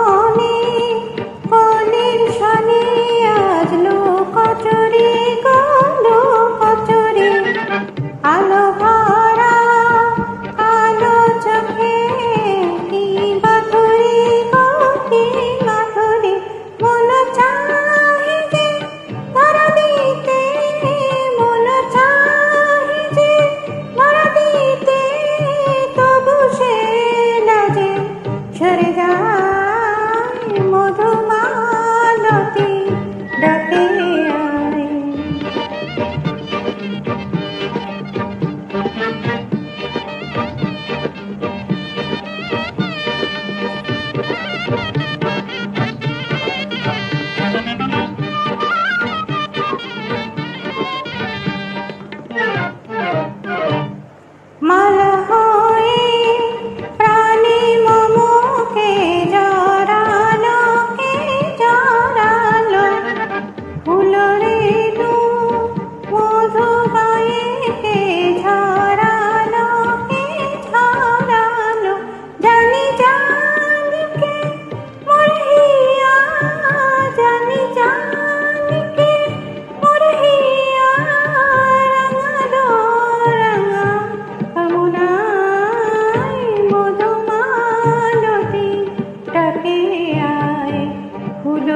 মনে কলির শনি আজলো কচুরি গলো কচুরি আলো ভরা কালো চোখে কি বাধুরি গো কি বাধুরি মন চাহে যে ধরা দিতে মন চাহে যে ধরা দিতে তবু সে লাজে সরে যায় মধুমালতী ডাকে আয় মালা হয়ে প্রাণী মমকে জড়ালো ফুলরে দু মধু গায়ে কে ঝরালো জানি জানি কে মরহিয়া জানি জানি কে মরহিয়া রাঙালো রাঙা কামনায় মধুমালতী ডাকে আয় ফুল